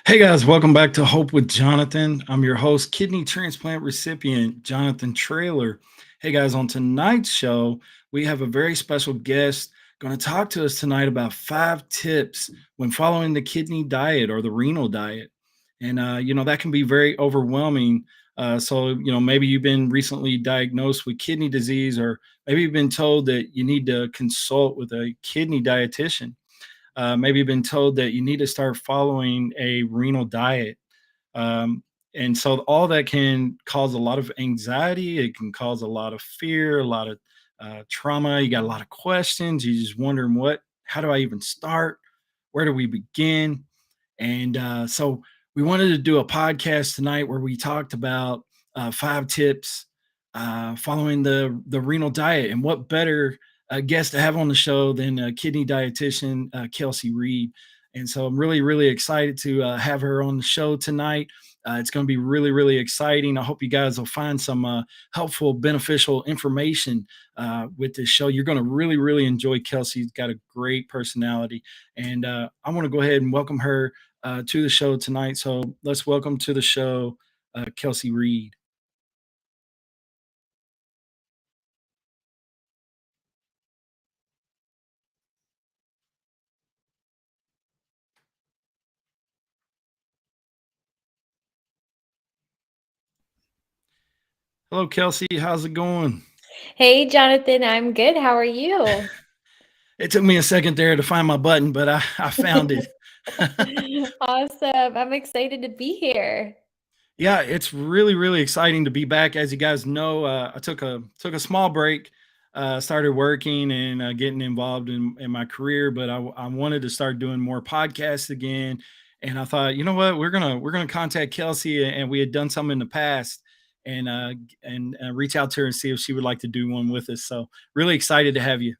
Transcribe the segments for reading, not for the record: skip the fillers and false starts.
Hey guys, welcome back to Hope with Jonathan. I'm your host, kidney transplant recipient Jonathan Trailer. Hey guys, on tonight's show, we have a very special guest going to talk to us tonight about 5 tips when following the kidney diet or the renal diet. And, that can be very overwhelming. So, maybe you've been recently diagnosed with kidney disease, or maybe you've been told that you need to consult with a kidney dietitian. Maybe you've been told that you need to start following a renal diet. Um, and so all that can cause a lot of anxiety. It can cause a lot of fear, a lot of trauma. You got a lot of questions. You're just wondering how do I even start? Where do we begin? And so we wanted to do a podcast tonight where we talked about 5 tips following the renal diet, and what better guest to have on the show than kidney dietitian Kellsey Reed. And so I'm really, really excited to have her on the show tonight. It's going to be really, really exciting. I hope you guys will find some helpful, beneficial information with this show. You're going to really, really enjoy Kellsey. She's got a great personality. And I want to go ahead and welcome her to the show tonight. So let's welcome to the show Kellsey Reed. Hello, Kellsey. How's it going? Hey, Jonathan, I'm good. How are you? It took me a second there to find my button, but I found it. Awesome. I'm excited to be here. Yeah, it's really, really exciting to be back. As you guys know, I took a small break, started working and getting involved in my career, but I wanted to start doing more podcasts again. And I thought, you know what, we're gonna contact Kellsey, and we had done some in the past, and reach out to her and see if she would like to do one with us. So really excited to have you.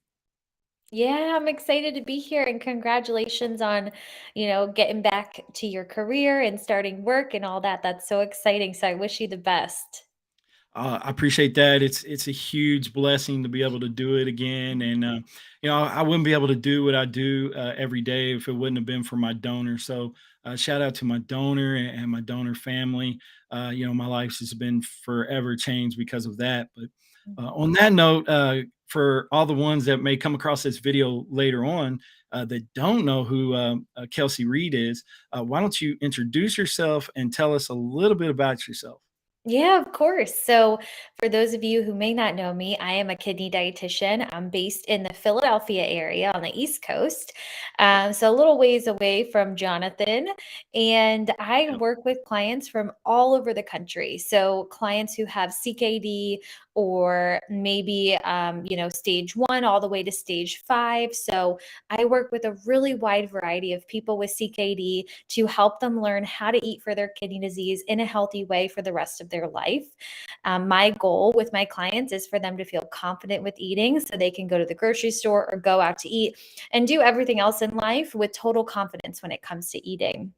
Yeah, I'm excited to be here and congratulations on, getting back to your career and starting work and all that. That's so exciting. So I wish you the best. I appreciate that. It's a huge blessing to be able to do it again, and I wouldn't be able to do what I do every day if it wouldn't have been for my donor. So shout out to my donor and my donor family. My life has been forever changed because of that. But on that note, for all the ones that may come across this video later on that don't know who Kellsey Reed is, why don't you introduce yourself and tell us a little bit about yourself? Yeah, of course. So, for those of you who may not know me, I am a kidney dietitian. I'm based in the Philadelphia area on the East Coast, so a little ways away from Jonathan. And I Yep. work with clients from all over the country. So, clients who have CKD or maybe, stage one all the way to stage five. So, I work with a really wide variety of people with CKD to help them learn how to eat for their kidney disease in a healthy way for the rest of their life. My goal with my clients is for them to feel confident with eating so they can go to the grocery store or go out to eat and do everything else in life with total confidence when it comes to eating.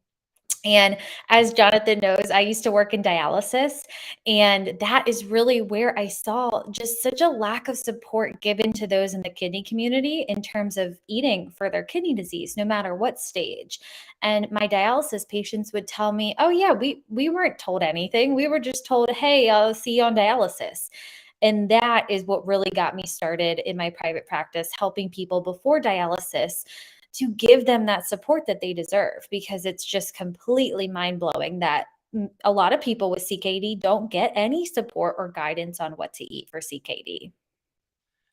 And as Jonathan knows, I used to work in dialysis, and that is really where I saw just such a lack of support given to those in the kidney community in terms of eating for their kidney disease, no matter what stage. And my dialysis patients would tell me, "Oh yeah, we weren't told anything. We were just told, 'Hey, I'll see you on dialysis.'" And that is what really got me started in my private practice, helping people before dialysis to give them that support that they deserve, because it's just completely mind blowing that a lot of people with CKD don't get any support or guidance on what to eat for CKD.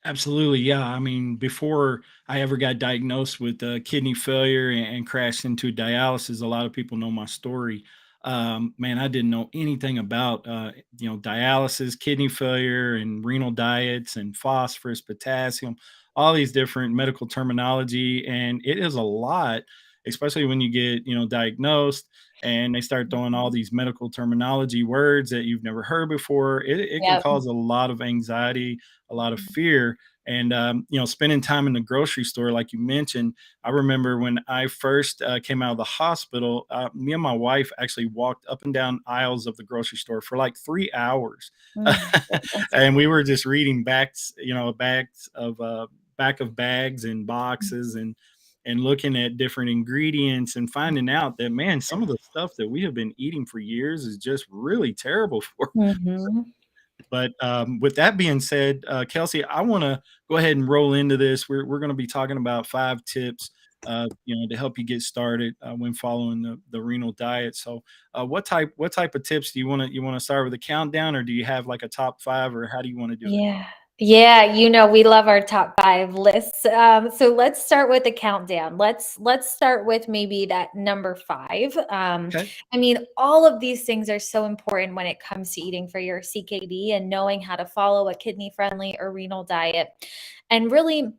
Absolutely, yeah. I mean, before I ever got diagnosed with kidney failure and crashed into dialysis, a lot of people know my story. Man, I didn't know anything about dialysis, kidney failure, and renal diets, and phosphorus, potassium, all these different medical terminology, and it is a lot, especially when you get diagnosed and they start throwing all Mhm. these medical terminology words that you've never heard before. It can Yep. cause a lot of anxiety, a lot of fear. And spending time in the grocery store, like you mentioned, I remember when I first came out of the hospital, me and my wife actually walked up and down aisles of the grocery store for like 3 hours. Oh my goodness. And we were just reading bags of back of bags and boxes, and looking at different ingredients and finding out that, man, some of the stuff that we have been eating for years is just really terrible for. Mhm. But with that being said, Kelsey, I want to go ahead and roll into this. We're going to be talking about 5 tips, to help you get started when following the renal diet. So, what type of tips do you want to start with a countdown, or do you have like a top 5, or how do you want to do it? Yeah. Yeah, we love our top 5 lists. So let's start with the countdown. Let's start with maybe that number 5. Okay. I mean, all of these things are so important when it comes to eating for your CKD and knowing how to follow a kidney-friendly or renal diet. And really,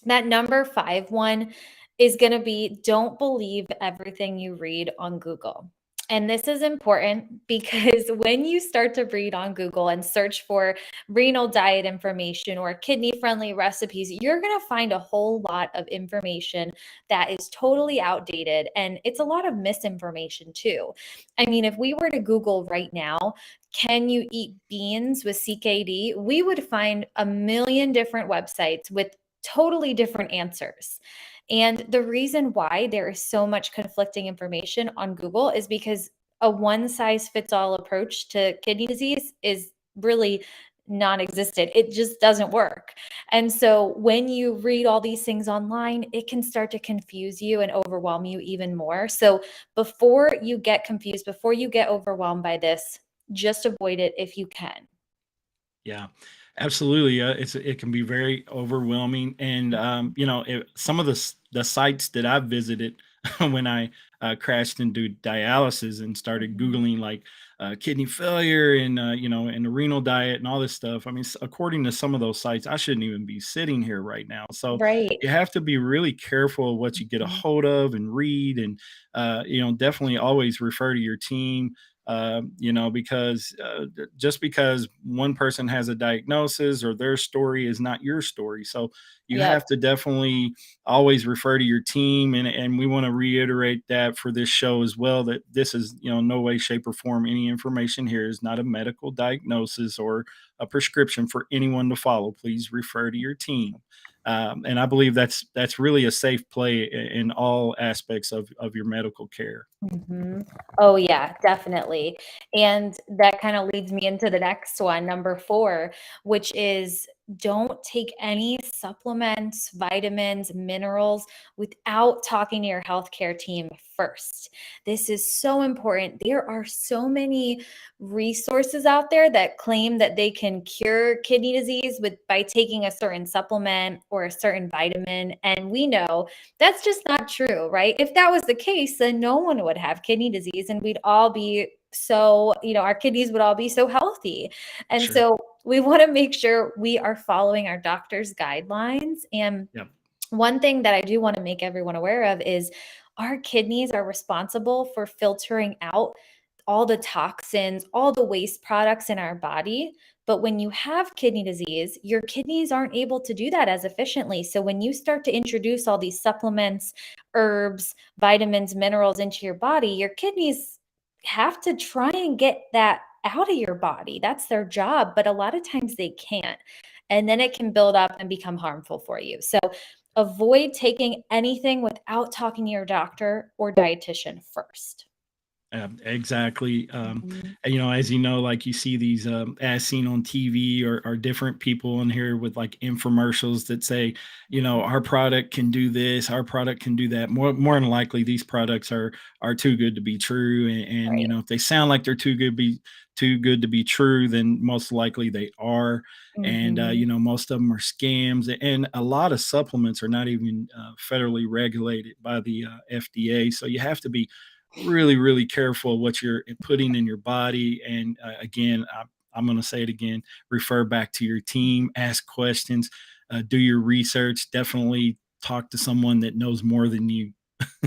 that number 5 one is gonna be, don't believe everything you read on Google. And this is important because when you start to read on Google and search for renal diet information or kidney-friendly recipes, you're gonna find a whole lot of information that is totally outdated, and it's a lot of misinformation too. I mean, if we were to Google right now, "Can you eat beans with CKD?" We would find a million different websites with totally different answers. And the reason why there is so much conflicting information on Google is because a one size fits all approach to kidney disease is really non-existent. It just doesn't work. And so when you read all these things online, it can start to confuse you and overwhelm you even more. So before you get confused, before you get overwhelmed by this, just avoid it if you can. Yeah, absolutely. It can be very overwhelming, and some of the sites that I've visited when I crashed into dialysis and started Mhm. googling like kidney failure and and the renal diet and all this stuff. I mean, according to some of those sites, I shouldn't even be sitting here right now. So Right. you have to be really careful of what you get a Mhm. hold of and read, and definitely always refer to your team. Because just because one person has a diagnosis or their story is not your story. So you Yep. have to definitely always refer to your team. And we want to reiterate that for this show as well, that this is, no way, shape, or form, any information here is not a medical diagnosis or a prescription for anyone to follow. Please refer to your team. And I believe that's really a safe play in all aspects of your medical care. Mhm. Oh, yeah, definitely. And that kind of leads me into the next one, number 4, which is, don't take any supplements, vitamins, minerals without talking to your healthcare team first. This is so important. There are so many resources out there that claim that they can cure kidney disease with by taking a certain supplement or a certain vitamin, and we know that's just not true, right? If that was the case, then no one would have kidney disease and we'd all be so, our kidneys would all be so healthy. And Sure. so we want to make sure we are following our doctor's guidelines. And Yeah. one thing that I do want to make everyone aware of is our kidneys are responsible for filtering out all the toxins, all the waste products in our body. But when you have kidney disease, your kidneys aren't able to do that as efficiently. So when you start to introduce all these supplements, herbs, vitamins, minerals into your body, your kidneys have to try and get that out of your body. That's their job. But a lot of times they can't. And then it can build up and become harmful for you. So avoid taking anything without talking to your doctor or dietitian first. Exactly. Mhm. And, as you know, like you see these as seen on TV or different people in here with like infomercials that say, our product can do this, our product can do that. More than likely, these products are too good to be true. And Right. if they sound like they're too good to be true, then most likely they are. And Mhm. most of them are scams, and a lot of supplements are not even federally regulated by the FDA. So you have to be really, really careful what you're putting in your body. And again, I'm going to say it again: refer back to your team, ask questions, do your research. Definitely talk to someone that knows more than you.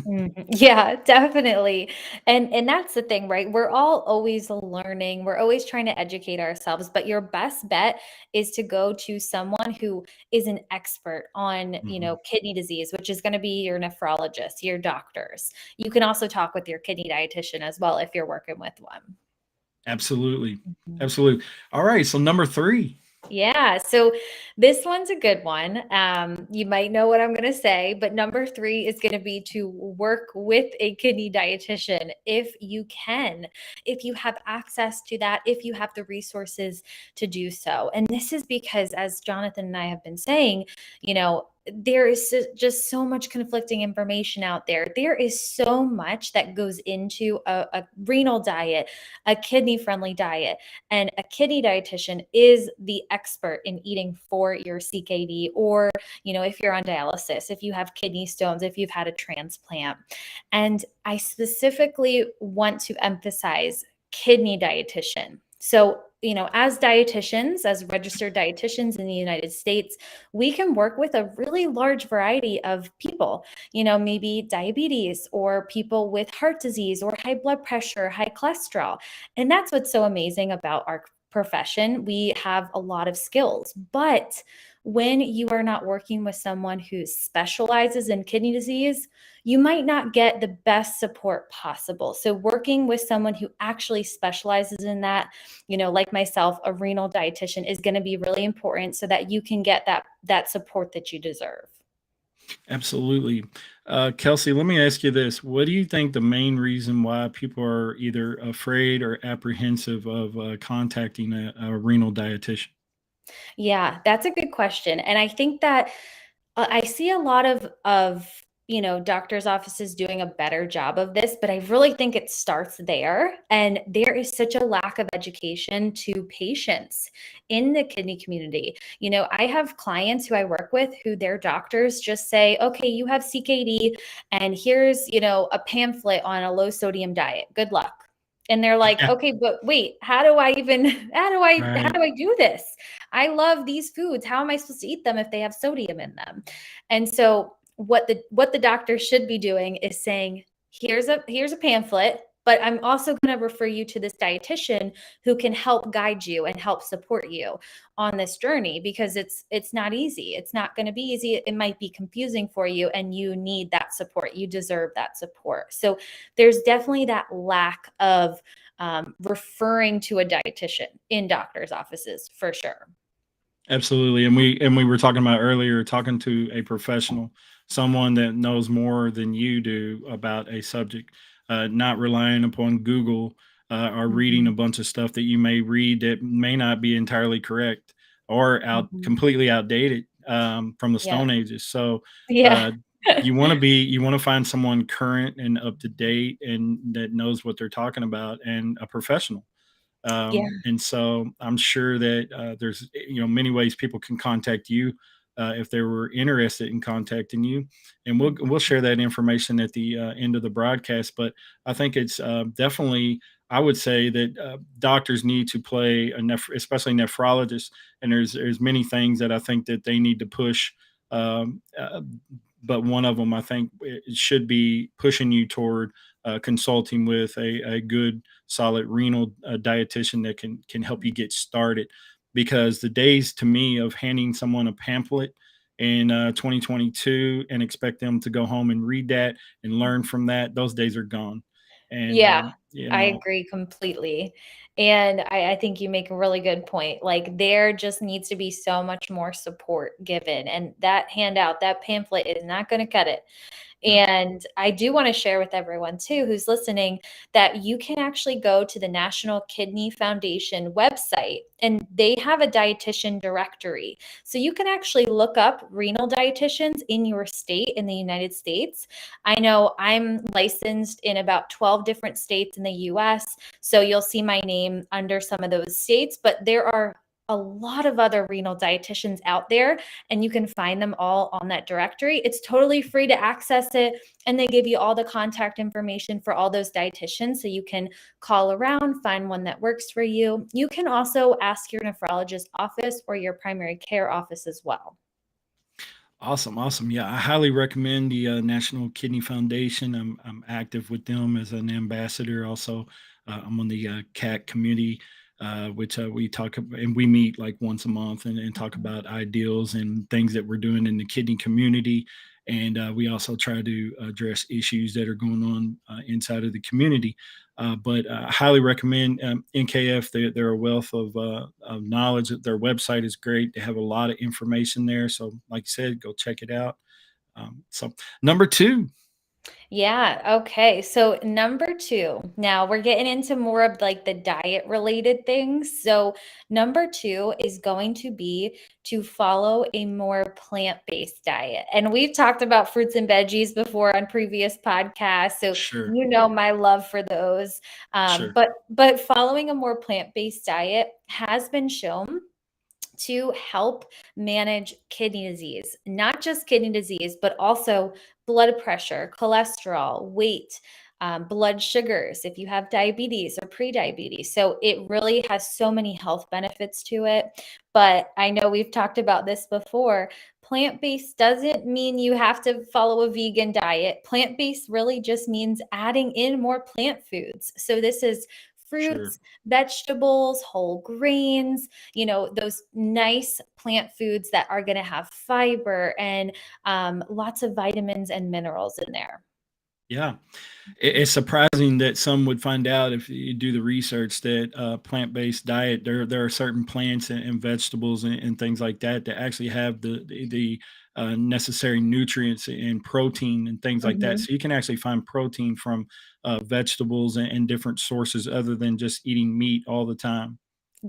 Mhm. Yeah, definitely. And that's the thing, right? We're all always learning. We're always trying to educate ourselves, but your best bet is to go to someone who is an expert on, Mhm. kidney disease, which is going to be your nephrologist, your doctors. You can also talk with your kidney dietitian as well if you're working with one. Absolutely, Mhm. absolutely. All right, so number 3. Yeah, so this one's a good one. You might know what I'm going to say, but number three is going to be to work with a kidney dietitian if you can, if you have access to that, if you have the resources to do so. And this is because, as Jonathan and I have been saying, there is just so much conflicting information out there. There is so much that goes into a renal diet, a kidney friendly diet, and a kidney dietitian is the expert in eating for your CKD, or, if you're on dialysis, if you have kidney stones, if you've had a transplant. And I specifically want to emphasize kidney dietitian. So, as dietitians, as registered dietitians in the United States, we can work with a really large variety of people, maybe diabetes or people with heart disease or high blood pressure, high cholesterol. And that's what's so amazing about our profession. We have a lot of skills, but when you are not working with someone who specializes in kidney disease, you might not get the best support possible. So working with someone who actually specializes in that, like myself, a renal dietitian, is going to be really important so that you can get that support that you deserve. Absolutely. Kelsey, let me ask you this. What do you think the main reason why people are either afraid or apprehensive of contacting a renal dietitian? Yeah, that's a good question. And I think that I see a lot of doctors' offices doing a better job of this, but I really think it starts there. And there is such a lack of education to patients in the kidney community. I have clients who I work with who their doctors just say, "Okay, you have CKD, and here's a pamphlet on a low sodium diet. Good luck." And they're like, Yeah. "Okay, but wait, how do I even how Right. do I do this? I love these foods. How am I supposed to eat them if they have sodium in them?" And so what the doctor should be doing is saying, here's a pamphlet, but I'm also going to refer you to this dietitian who can help guide you and help support you on this journey, because it's not easy. It's not going to be easy. It might be confusing for you, and you need that support. You deserve that support. So there's definitely that lack of referring to a dietitian in doctors' offices for sure. Absolutely. And we were talking about earlier, talking to a professional, someone that knows more than you do about a subject, not relying upon Google or reading a Mhm. bunch of stuff that you may read that may not be entirely correct or Mhm. completely outdated from the Yeah. Stone Ages. So Yeah. uh, you want to find someone current and up to date and that knows what they're talking about, and a professional. Yeah. And so I'm sure that there's many ways people can contact you if they were interested in contacting you, and we'll share that information at the end of the broadcast. But I think it's definitely, I would say that doctors need to play especially nephrologists, and there's many things that I think that they need to push. Um, uh, but one of them, I think, it should be pushing you toward consulting with a good solid renal dietitian that can help you get started, because the days to me of handing someone a pamphlet in 2022 and expect them to go home and read that and learn from that, those days are gone. And Yeah, I agree completely. And I think you make a really good point. Like, there just needs to be so much more support given. And that handout, that pamphlet is not going to cut it. no. And I do want to share with everyone too who's listening that you can actually go to the National Kidney Foundation website, and they have a dietitian directory. So you can actually look up renal dietitians in your state in the United States. I know I'm licensed in about 12 different states in the US, so you'll see my name under some of those states, but there are a lot of other renal dietitians out there, and you can find them all on that directory. It's totally free to access it, and they give you all the contact information for all those dietitians, so you can call around, find one that works for you. You can also ask your nephrologist office or your primary care office as well. Awesome, awesome. Yeah, I highly recommend the National Kidney Foundation. I'm active with them as an ambassador. Also, I'm on the CAC committee. which we and we meet like once a month and talk Mhm. about ideals and things that we're doing in the kidney community. And we also try to address issues that are going on inside of the community. But I highly recommend NKF. They're a wealth of knowledge. Their website is great. They have a lot of information there. So, like I said, go check it out. So, number two, Yeah, okay. So number 2, now we're getting into more of like the diet related things. So number 2 is going to be to follow a more plant-based diet. And we've talked about fruits and veggies before on previous podcasts, so sure, you know my love for those. sure, But following a more plant-based diet has been shown to help manage kidney disease, not just kidney disease, but also blood pressure, cholesterol, weight, blood sugars, if you have diabetes or prediabetes. So it really has so many health benefits to it. But I know we've talked about this before. Plant based doesn't mean you have to follow a vegan diet. Plant based really just means adding in more plant foods. So this is sure. fruits, vegetables, whole grains, those nice plant foods that are going to have fiber and lots of vitamins and minerals in there. Yeah. It's surprising that some would find out if you do the research that plant-based diet, there are certain plants and vegetables and things like that that actually have the necessary nutrients and protein and things like that. Mhm. So you can actually find protein from vegetables and different sources other than just eating meat all the time.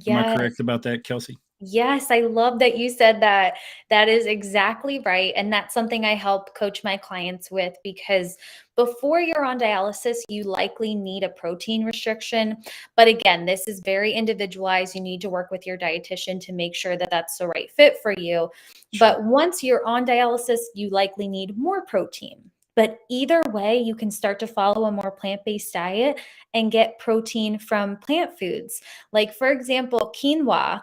Am I correct Yes. about that, Kelsey? Yes, I love that you said that. That is exactly right. And that's something I help coach my clients with because before you're on dialysis, you likely need a protein restriction. But again, this is very individualized. You need to work with your dietitian to make sure that that's the right fit for you. Sure. But once you're on dialysis, you likely need more protein. But either way, you can start to follow a more plant based diet and get protein from plant foods. Like, for example, quinoa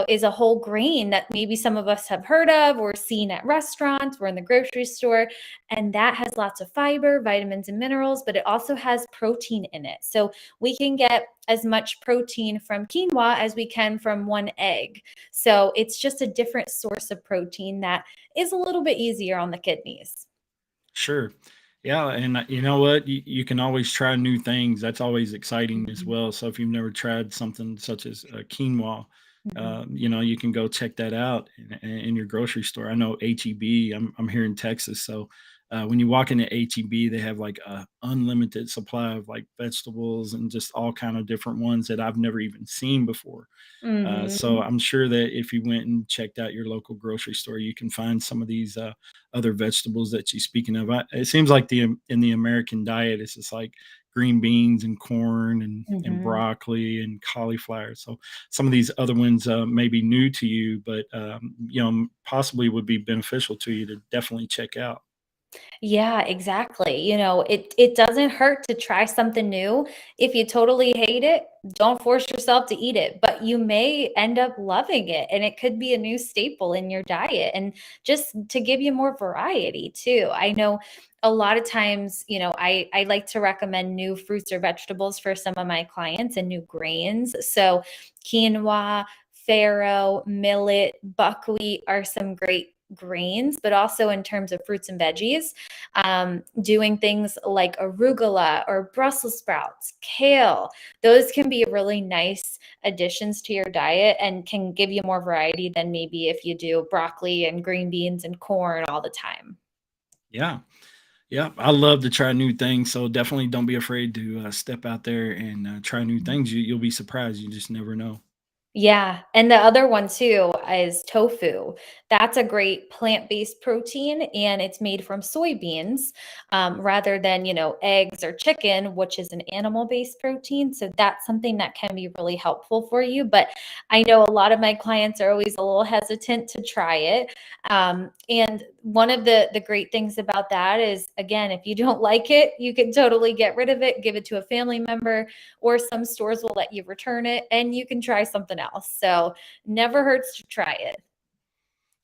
is a whole grain that maybe some of us have heard of or seen at restaurants or in the grocery store. And that has lots of fiber, vitamins, and minerals, but it also has protein in it. So we can get as much protein from quinoa as we can from one egg. So it's just a different source of protein that is a little bit easier on the kidneys. Sure. Yeah, and you know what? You can always try new things. That's always exciting as Mhm, well. So if you've never tried something such as quinoa, mhm, you can go check that out in your grocery store. I know HEB. I'm here in Texas, so when you walk into HEB, they have like a unlimited supply of like vegetables and just all kind of different ones that I've never even seen before. So mhm, I'm sure that if you went and checked out your local grocery store, you can find some of these other vegetables that you're speaking of. It seems like in the American diet, it's just like green beans and corn and mhm. broccoli and cauliflower. So some of these other ones may be new to you, but possibly would be beneficial to you to definitely check out. Yeah, exactly. It doesn't hurt to try something new. If you totally hate it, don't force yourself to eat it, but you may end up loving it and it could be a new staple in your diet and just to give you more variety too. I know a lot of times, I like to recommend new fruits or vegetables for some of my clients and new grains. So quinoa, farro, millet, buckwheat are some great grains, but also in terms of fruits and veggies, doing things like arugula or Brussels sprouts, kale. Those can be really nice additions to your diet and can give you more variety than maybe if you do broccoli and green beans and corn all the time. Yeah. Yeah, I love to try new things, so definitely don't be afraid to step out there and try new things. You'll be surprised. You just never know. Yeah, and the other one too is tofu. That's a great plant-based protein, and it's made from soybeans rather than eggs or chicken, which is an animal-based protein. So that's something that can be really helpful for you. But I know a lot of my clients are always a little hesitant to try it. And one of the great things about that is, again, if you don't like it, you can totally get rid of it, give it to a family member, or some stores will let you return it and you can try something else. So never hurts to try it.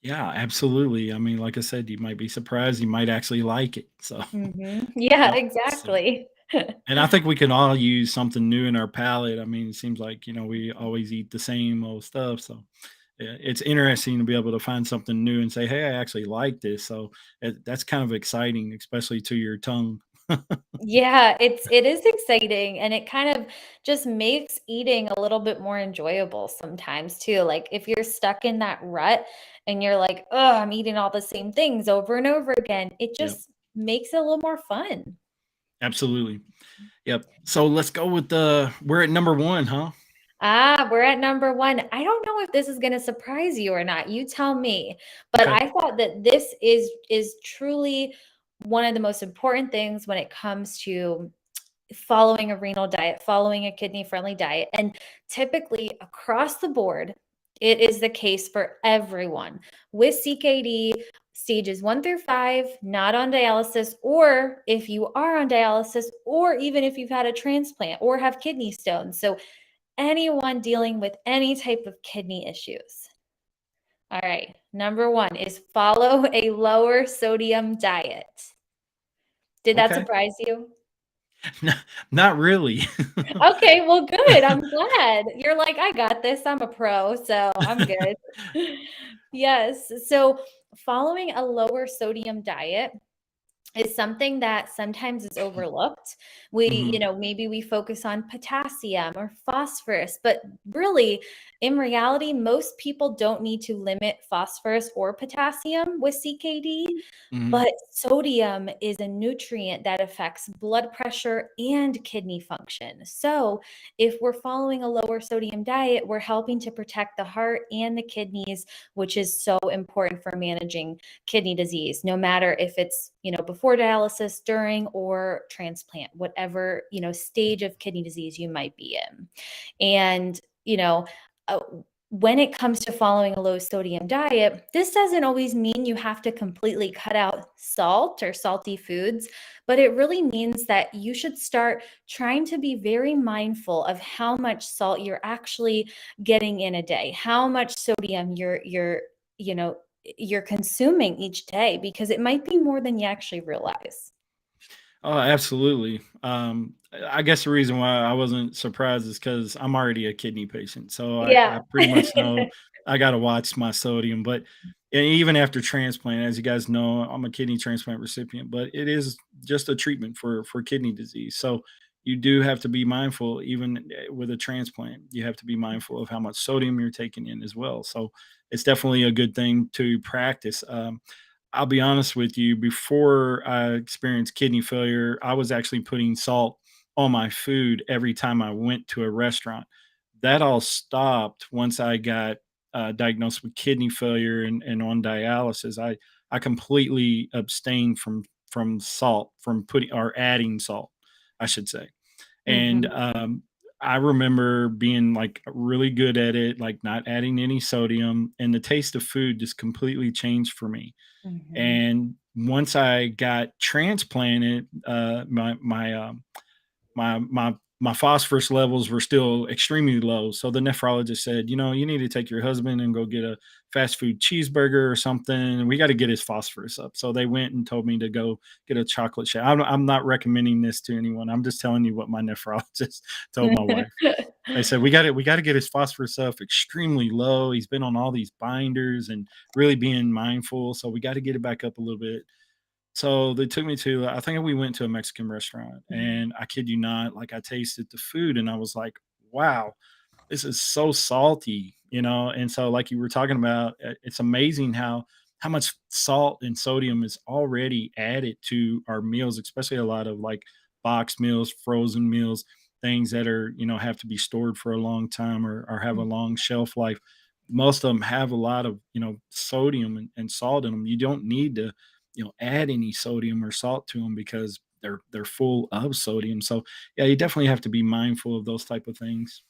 Yeah, absolutely. Like I said, you might be surprised. You might actually like it. So, Yeah, yep. So, exactly. And I think we can all use something new in our palate. I mean, it seems like, we always eat the same old stuff. So yeah, it's interesting to be able to find something new and say, "Hey, I actually like this." So that's kind of exciting, especially to your tongue. Yeah, it is exciting, and it kind of just makes eating a little bit more enjoyable sometimes too. Like if you're stuck in that rut and you're like, "Oh, I'm eating all the same things over and over again," it Yep, just makes it a little more fun. absolutely. Yep. So let's go with the we're at number one, huh? We're at number 1. I don't know if this is gonna surprise you or not, you tell me, but Okay. I thought that this is truly one of the most important things when it comes to following a renal diet, following a kidney-friendly diet, and typically across the board, it is the case for everyone with CKD stages 1 through 5, not on dialysis, or if you are on dialysis, or even if you've had a transplant or have kidney stones. So anyone dealing with any type of kidney issues. All right, number 1 is follow a lower sodium diet. Did that Okay. surprise you? Not really. Okay, well, good, I'm glad. You're like, "I got this, I'm a pro, so I'm good." Yes, so following a lower sodium diet is something that sometimes is overlooked. Hmm. Maybe we focus on potassium or phosphorus, but really, in reality, most people don't need to limit phosphorus or potassium with CKD. Hmm. But sodium is a nutrient that affects blood pressure and kidney function. So, if we're following a lower sodium diet, we're helping to protect the heart and the kidneys, which is so important for managing kidney disease, no matter if it's, before dialysis, during, or transplant, whatever, stage of kidney disease you might be in. And, uh, when it comes to following a low sodium diet, this doesn't always mean you have to completely cut out salt or salty foods, but it really means that you should start trying to be very mindful of how much salt you're actually getting in a day, how much sodium you know, you're consuming each day because it might be more than you actually realize. Oh, absolutely. I guess the reason why I wasn't surprised is because I'm already a kidney patient, so Yeah. I pretty much know I got to watch my sodium. But even after transplant, as you guys know, I'm a kidney transplant recipient, but it is just a treatment for kidney disease. So you do have to be mindful, even with a transplant. You have to be mindful of how much sodium you're taking in as well. So it's definitely a good thing to practice. I'll be honest with you, before I experienced kidney failure, I was actually putting salt on my food every time I went to a restaurant. That all stopped once I got diagnosed with kidney failure and on dialysis. I completely abstained from salt, from putting or adding salt, I should say. And Mhm, I remember being like really good at it, like not adding any sodium, and the taste of food just completely changed for me. mhm, And once I got transplanted, my phosphorus levels were still extremely low. So the nephrologist said, you need to take your husband and go get a fast food cheeseburger or something. We got to get his phosphorus up. So they went and told me to go get a chocolate shake. I'm not recommending this to anyone. I'm just telling you what my nephrologist told my wife. They said we got to get his phosphorus up extremely low. He's been on all these binders and really being mindful. So we got to get it back up a little bit. So they took me to, I think we went to a Mexican restaurant, and I kid you not, like I tasted the food and I was like, wow, this is so salty, and so like you were talking about, it's amazing how much salt and sodium is already added to our meals, especially a lot of like box meals, frozen meals, things that are, have to be stored for a long time or have a long shelf life. Most of them have a lot of, sodium and salt in them. You don't need to, add any sodium or salt to them because they're full of sodium. So yeah, you definitely have to be mindful of those type of things.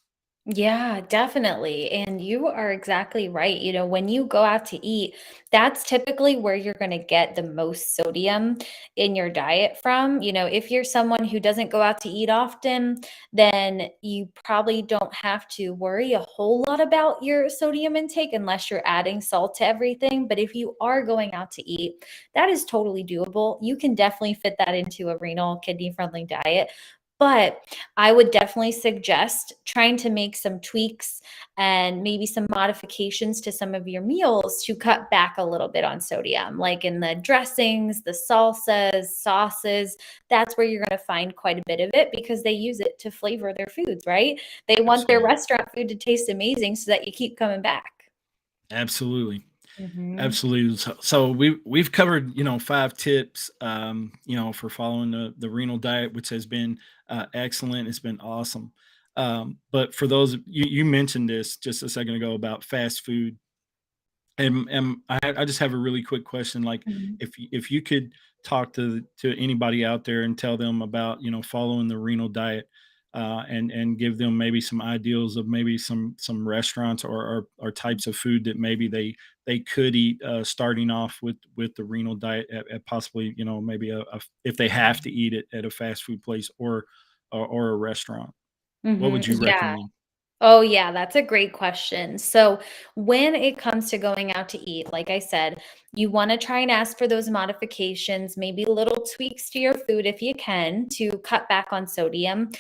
Yeah, definitely. And you are exactly right. When you go out to eat, that's typically where you're going to get the most sodium in your diet from. If you're someone who doesn't go out to eat often, then you probably don't have to worry a whole lot about your sodium intake unless you're adding salt to everything. But if you are going out to eat, that is totally doable. You can definitely fit that into a renal kidney friendly diet. But I would definitely suggest trying to make some tweaks and maybe some modifications to some of your meals to cut back a little bit on sodium, like in the dressings, the salsas, sauces. That's where you're going to find quite a bit of it because they use it to flavor their foods, right? They want their Absolutely. restaurant food to taste amazing so that you keep coming back. Absolutely. Hmm. Absolutely. So we've covered, 5 tips, for following the renal diet, which has been excellent. It's been awesome. But for those, you mentioned this just a second ago about fast food. And I just have a really quick question. Like, Hmm. if you could talk to anybody out there and tell them about, following the renal diet, and give them maybe some ideals of maybe some restaurants or types of food that maybe they could eat, starting off with the renal diet at possibly, maybe if they have to eat it at a fast food place or a restaurant, what Hmm. would you Yeah. recommend? Oh, yeah, that's a great question. So, when it comes to going out to eat, like I said, you want to try and ask for those modifications, maybe little tweaks to your food if you can to cut back on sodium.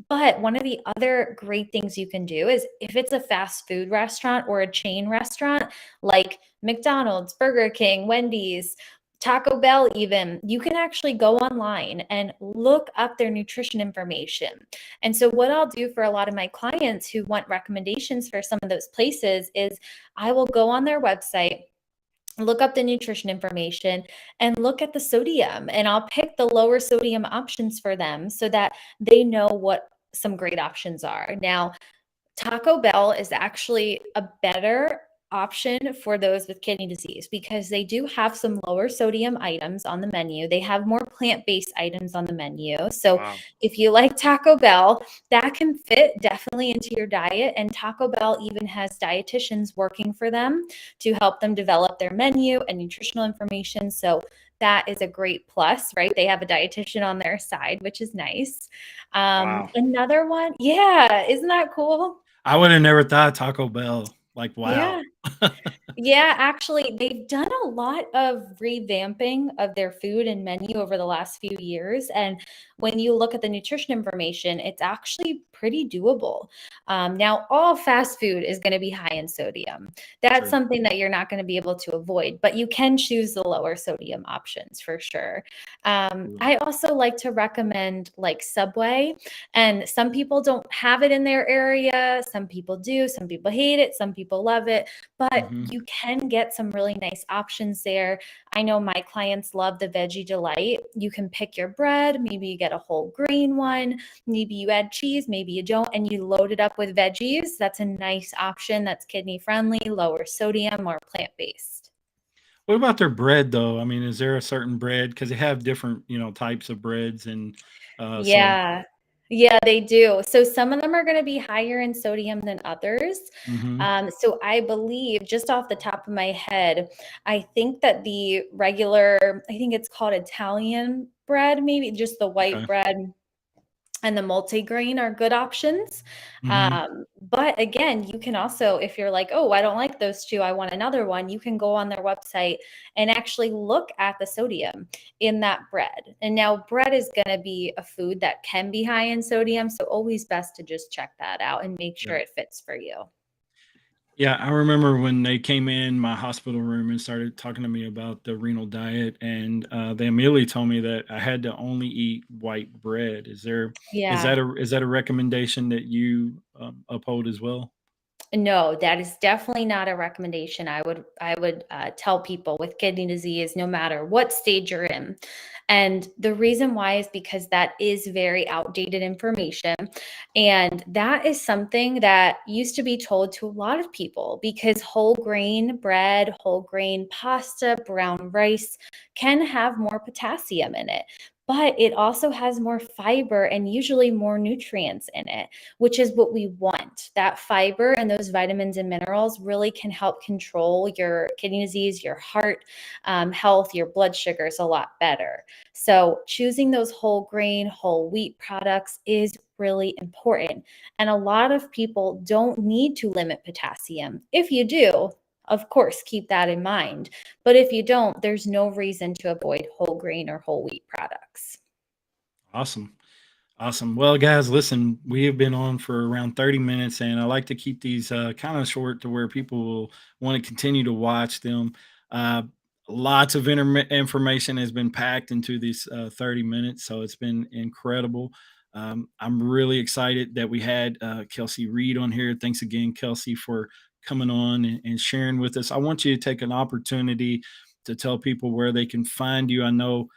But one of the other great things you can do is if it's a fast food restaurant or a chain restaurant like McDonald's, Burger King, Wendy's, Taco Bell, even, you can actually go online and look up their nutrition information. And so, what I'll do for a lot of my clients who want recommendations for some of those places is I will go on their website, look up the nutrition information, and look at the sodium. And I'll pick the lower sodium options for them so that they know what some great options are. Now, Taco Bell is actually a better option for those with kidney disease because they do have some lower sodium items on the menu. They have more plant-based items on the menu. So Wow. if you like Taco Bell, that can fit definitely into your diet. And Taco Bell even has dietitians working for them to help them develop their menu and nutritional information. So that is a great plus, right? They have a dietitian on their side, which is nice. Wow. Another one, yeah, isn't that cool? I would have never thought Taco Bell. Like, wow. Yeah. Yeah, actually, they've done a lot of revamping of their food and menu over the last few years. And when you look at the nutrition information, it's actually pretty doable. Now, all fast food is going to be high in sodium. That's True. something that you're not going to be able to avoid, but you can choose the lower sodium options for sure. True. I also like to recommend like Subway, and some people don't have it in their area. Some people do. Some people hate it. Some people love it, but Mhm. you can get some really nice options there. I know my clients love the Veggie Delight. You can pick your bread, maybe you get a whole grain one, maybe you add cheese, maybe you don't, and you load it up with veggies. That's a nice option that's kidney friendly, lower sodium, or plant based. What about their bread though? I mean, is there a certain bread? Because they have different, types of breads and, so Yeah. Yeah, they do. So some of them are going to be higher in sodium than others. mhm, So I believe, just off the top of my head, I think that the regular, I think it's called Italian bread, maybe just the white okay, bread and the multigrain are good options. mhm, But again, you can also, if you're like, oh, I don't like those two, I want another one, you can go on their website and actually look at the sodium in that bread. And now, bread is going to be a food that can be high in sodium. So, always best to just check that out and make yeah. sure it fits for you. Yeah, I remember when they came in my hospital room and started talking to me about the renal diet, and, they immediately told me that I had to only eat white bread. Yeah. Is that a recommendation that you, uphold as well? No, that is definitely not a recommendation I would tell people with kidney disease, no matter what stage you're in. And the reason why is because that is very outdated information. And that is something that used to be told to a lot of people because whole grain bread, whole grain pasta, brown rice can have more potassium in it. But it also has more fiber and usually more nutrients in it, which is what we want. That fiber and those vitamins and minerals really can help control your kidney disease, your heart health, your blood sugars a lot better. So, choosing those whole grain, whole wheat products is really important. And a lot of people don't need to limit potassium. If you do, of course, keep that in mind. But if you don't, there's no reason to avoid whole grain or whole wheat products. Awesome. Awesome. Well, guys, listen, we have been on for around 30 minutes, and I like to keep these kind of short to where people will want to continue to watch them. Uh, Lots of information has been packed into these 30 minutes, so it's been incredible. I'm really excited that we had Kelsey Reed on here. Thanks again, Kelsey, for coming on and sharing with us. I want you to take an opportunity to tell people where they can find you. I know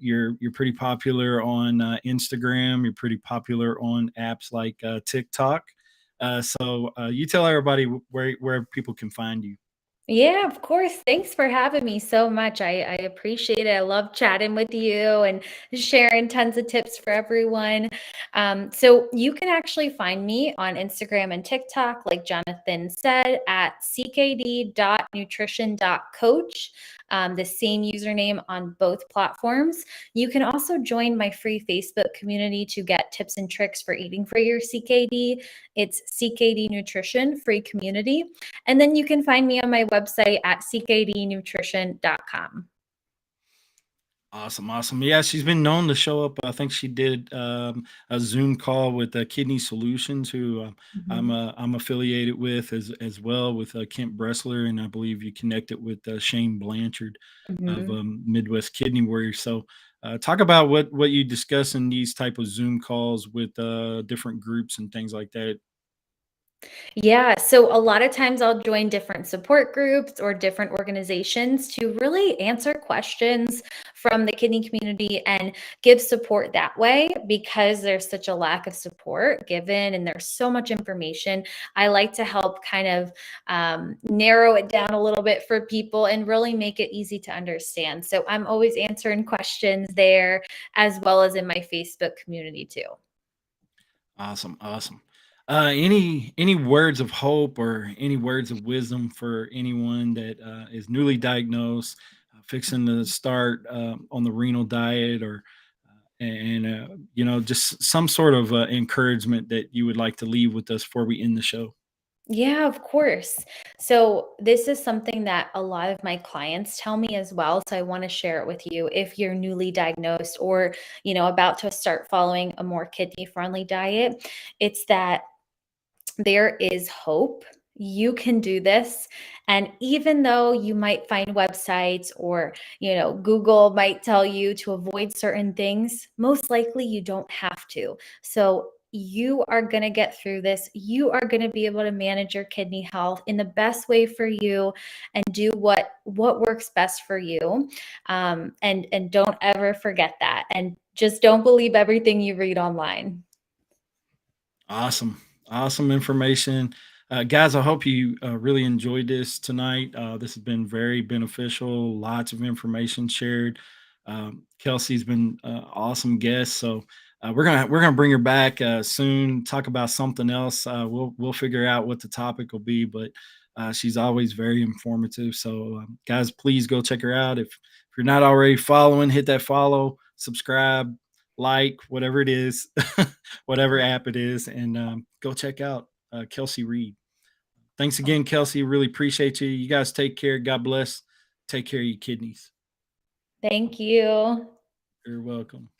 you're pretty popular on Instagram. You're pretty popular on apps like TikTok. So you tell everybody where people can find you. Yeah, of course. Thanks for having me so much. I appreciate it. I love chatting with you and sharing tons of tips for everyone. So you can actually find me on Instagram and TikTok, like Jonathan said, at ckd.nutrition.coach. The same username on both platforms. You can also join my free Facebook community to get tips and tricks for eating for your CKD. It's CKD Nutrition Free Community. And then you can find me on my website at ckdnutrition.com. Awesome, awesome. Yeah, she's been known to show up. I think she did a Zoom call with Kidney Solutions, who Mhm. I'm affiliated with as well with Kent Bressler, and I believe you connected with Shane Blanchard of Mhm. Midwest Kidney Warriors. So, talk about what you discuss in these type of Zoom calls with different groups and things like that. Yeah, so a lot of times I'll join different support groups or different organizations to really answer questions from the kidney community and give support that way because there's such a lack of support given and there's so much information. I like to help kind of narrow it down a little bit for people and really make it easy to understand. So I'm always answering questions there as well as in my Facebook community too. Awesome, awesome. Any words of hope or any words of wisdom for anyone that is newly diagnosed, fixing to start on the renal diet, or and just some sort of encouragement that you would like to leave with us before we end the show? Yeah, of course. So, this is something that a lot of my clients tell me as well. So, I want to share it with you if you're newly diagnosed or, about to start following a more kidney friendly diet. It's that there is hope. You can do this. And even though you might find websites or, Google might tell you to avoid certain things, most likely you don't have to. So you are going to get through this. You are going to be able to manage your kidney health in the best way for you and do what works best for you. And don't ever forget that. And just don't believe everything you read online. Awesome. Awesome information. Guys, I hope you really enjoyed this tonight. This has been very beneficial. Lots of information shared. Kelsey's been awesome guest. So we're gonna bring her back soon. Talk about something else. We'll figure out what the topic will be, but she's always very informative. So guys, please go check her out. If you're not already following, hit that follow, subscribe, like, whatever it is. Whatever app it is, and go check out Kelsey Reed. Thanks again, Kelsey. Really appreciate you. You guys take care. God bless. Take care of your kidneys. Thank you. You're welcome.